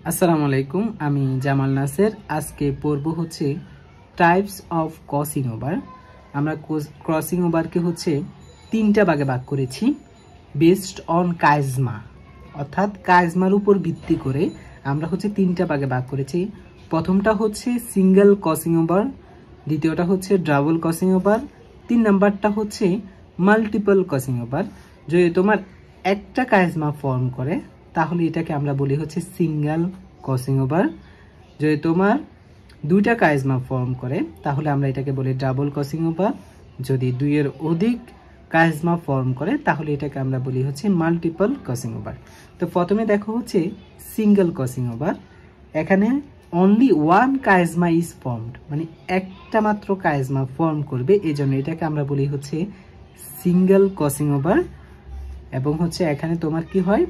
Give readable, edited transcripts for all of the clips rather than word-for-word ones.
আসসালামু আলাইকুম, আমি জামাল নাসের। আজকে পড়ব হচ্ছে টাইপস অফ ক্রসিং ওভার। আমরা ক্রসিং ওভারকে হচ্ছে তিনটা ভাগে ভাগ করেছি বেসড অন কাইজমা, অর্থাৎ কাইজমার উপর ভিত্তি করে আমরা হচ্ছে তিনটা ভাগে ভাগ করেছি। প্রথমটা হচ্ছে সিঙ্গেল ক্রসিং ওভার, দ্বিতীয়টা হচ্ছে ডাবল ক্রসিং ওভার, তিন নাম্বারটা হচ্ছে মাল্টিপল ক্রসিং ওভার। যদি তোমার একটা কাইজমা ফর্ম করে তাহলে এটাকে আমরা বলি হচ্ছে সিঙ্গেল ক্রসিং ওভার। যদি তোমার দুইটা কাইজমা ফর্ম করে তাহলে আমরা এটাকে বলি ডাবল ক্রসিং ওভার। যদি দুইয়ের অধিক কাইজমা ফর্ম করে তাহলে এটাকে আমরা বলি হচ্ছে মাল্টিপল ক্রসিং ওভার। তো প্রথমে দেখো হচ্ছে সিঙ্গেল ক্রসিং ওভার। এখানে অনলি ওয়ান কাইজমা ইজ ফর্মড, মানে একটা মাত্র কাইজমা ফর্ম করবে, এই জন্য এটাকে আমরা বলি হচ্ছে সিঙ্গেল ক্রসিং ওভার। এবং হচ্ছে এখানে তোমার কি হয়,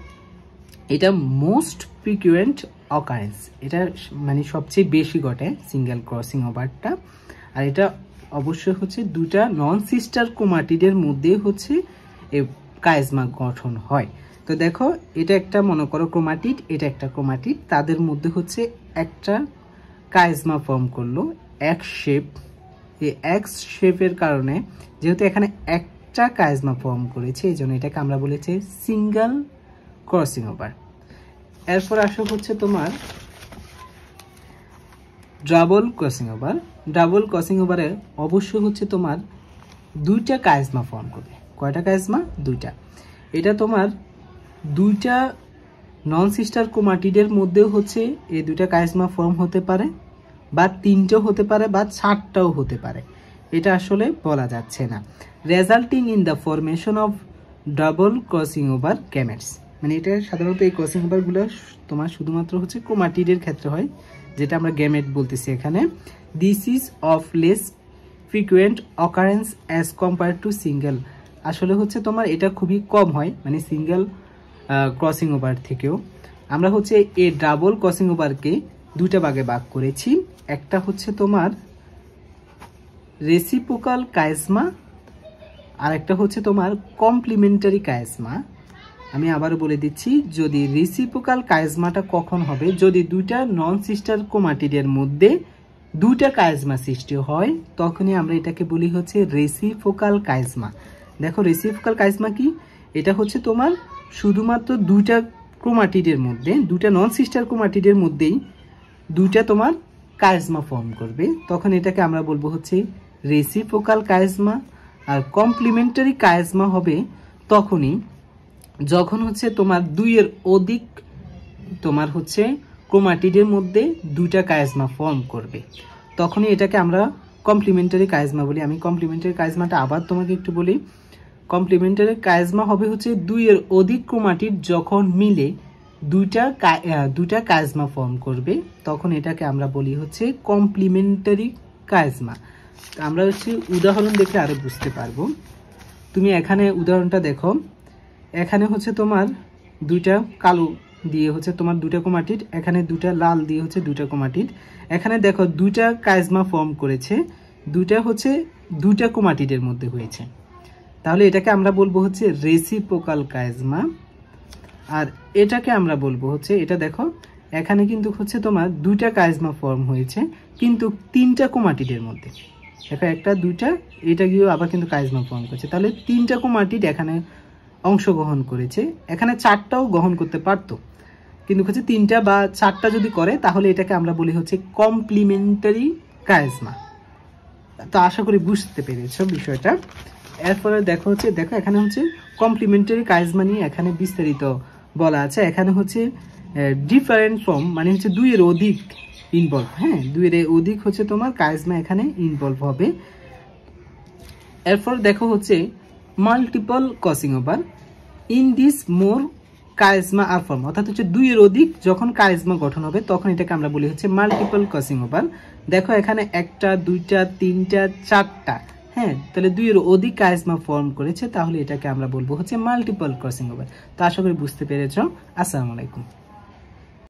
এটা মোস্ট ফ্রিকুয়েন্ট অকারেন্স, এটা মানে সবচেয়ে বেশি ঘটে সিঙ্গেল ক্রসিং ওভারটা। আর এটা অবশ্যই হচ্ছে দুটা নন সিস্টার ক্রোমাটিডের মধ্যে হচ্ছে এই কাইজমা গঠন হয়। তো দেখো এটা একটা মনে করো ক্রোমাটিড, এটা একটা ক্রোমাটিড, তাদের মধ্যে হচ্ছে একটা কাইজমা ফর্ম করলো এক্স শেপ। এই এক্স শেপের কারণে যেহেতু এখানে একটা কাইজমা ফর্ম করেছে এই জন্য এটাকে আমরা বলেছি সিঙ্গেল ক্রসিং ওভার। এরপর আসো হচ্ছে তোমার double crossing over. Double crossing ওভারে অবশ্যই হচ্ছে তোমার দুইটা কাইজমা ফর্ম করবে। কয়টা কাইজমা? দুইটা। এটা তোমার দুইটা নন সিস্টার ক্রোমাটিডের মধ্যেও হচ্ছে এই দুইটা কাইজমা ফর্ম হতে পারে, বা তিনটাও হতে পারে, বা চারটাও হতে পারে, এটা আসলে বলা যাচ্ছে না। Resulting in the formation of double crossing over gametes, মানে এটা সাধারণত এই ক্রসিং ওভারগুলো তোমার শুধুমাত্র হচ্ছে ক্রোমাটিডের ক্ষেত্রে হয়, যেটা আমরা গ্যামেট বলতেছি এখানে। This is of less frequent occurrence as compare to single. আসলে হচ্ছে তোমার এটা খুবই কম হয়, মানে সিঙ্গেল ক্রসিং ওভার থেকেও। আমরা হচ্ছে এই ডাবল ক্রসিং ওভারকে দুইটা ভাগে ভাগ করেছি। একটা হচ্ছে তোমার রেসিপ্রোকাল কাইজমা, আর একটা হচ্ছে তোমার কমপ্লিমেন্টারি কাইজমা। আমি আবার বলে দিচ্ছি, যদি রেসিপ্রোকাল কাইজমাটা কখন হবে, যদি দুইটা নন সিস্টার ক্রোমাটিডের মধ্যে দুইটা কাইজমা সৃষ্টি হয় তখনই আমরা এটাকে বলি হচ্ছে রেসিপ্রোকাল কাইজমা। দেখো রেসিপ্রোকাল কাইজমা কি, এটা হচ্ছে তোমার শুধুমাত্র দুইটা ক্রোমাটিডের মধ্যে, দুইটা নন সিস্টার ক্রোমাটিডের মধ্যেই দুইটা তোমার কাইজমা ফর্ম করবে, তখন এটাকে আমরা বলবো হচ্ছে রেসিপ্রোকাল কাইজমা। আর কমপ্লিমেন্টারি কাইজমা হবে তখনই যখন হচ্ছে তোমার দুইয়ের অধিক তোমার হচ্ছে ক্রোমাটিডের মধ্যে দুইটা কাইজমা ফর্ম করবে, তখনই এটাকে আমরা কমপ্লিমেন্টারি কাইজমা বলি। আমি কমপ্লিমেন্টারি কাইজমাটা আবার তোমাকে একটু বলি। কমপ্লিমেন্টারি কাইজমা হবে হচ্ছে দুইয়ের অধিক ক্রোমাটিড যখন মিলে দুইটা কাইজমা ফর্ম করবে, তখন এটাকে আমরা বলি হচ্ছে কমপ্লিমেন্টারি কাইজমা। আমরা হচ্ছে উদাহরণ দেখে আরো বুঝতে পারবো। তুমি এখানে উদাহরণটা দেখো, এখানে হচ্ছে তোমার দুইটা কালো দিয়ে হচ্ছে তোমার দুইটা ক্রোমাটিড, এখানে দুইটা লাল দিয়ে হচ্ছে দুইটা ক্রোমাটিড। এখানে দেখো দুইটা কাইজমা ফর্ম করেছে, দুইটা হচ্ছে দুইটা ক্রোমাটিডের মধ্যে হয়েছে, তাহলে এটাকে আমরা বলবো হচ্ছে রেসিপ্রোকাল কাইজমা। আর এটাকে আমরা বলবো হচ্ছে, এটা দেখো এখানে কিন্তু হচ্ছে তোমার দুইটা কাইজমা ফর্ম হয়েছে কিন্তু তিনটা ক্রোমাটিডের মধ্যে, দেখো একটা দুইটা, এটা গিয়েও আবার কিন্তু কাইজমা ফর্ম করেছে, তাহলে তিনটা ক্রোমাটিড এখানে অংশগ্রহণ করেছে। এখানে চারটাও গ্রহণ করতে পারতো, কিন্তু হচ্ছে তিনটা বা চারটা যদি করে তাহলে এটাকে আমরা বলি হচ্ছে কমপ্লিমেন্টারি কাইজমা। তো আশা করি বুঝতে পেরেছো বিষয়টা। এরপরে দেখো হচ্ছে, দেখো এখানে হচ্ছে কমপ্লিমেন্টারি কাইজমা নিয়ে এখানে বিস্তারিত বলা আছে। এখানে হচ্ছে ডিফারেন্ট ফর্ম, মানে হচ্ছে দুইয়ের অধিক ইনভলভ, হ্যাঁ দুইয়ের অধিক হচ্ছে তোমার কাইজমা এখানে ইনভলভ হবে। এরপর দেখো হচ্ছে multiple crossing over. In this more chiasma are form, অর্থাৎ হচ্ছে দুইয়ের অধিক যখন কাইজমা গঠন হবে তখন এটাকে আমরা বলি হচ্ছে মাল্টিপল ক্রসিং ওভার। দেখো এখানে একটা দুইটা তিনটা চারটা, হ্যাঁ তাহলে দুইয়ের অধিক কাইজমা ফর্ম করেছে, তাহলে এটাকে আমরা বলবো হচ্ছে মাল্টিপল ক্রসিং ওভার। তো আশা করি বুঝতে পেরেছো। আসসালামু আলাইকুম।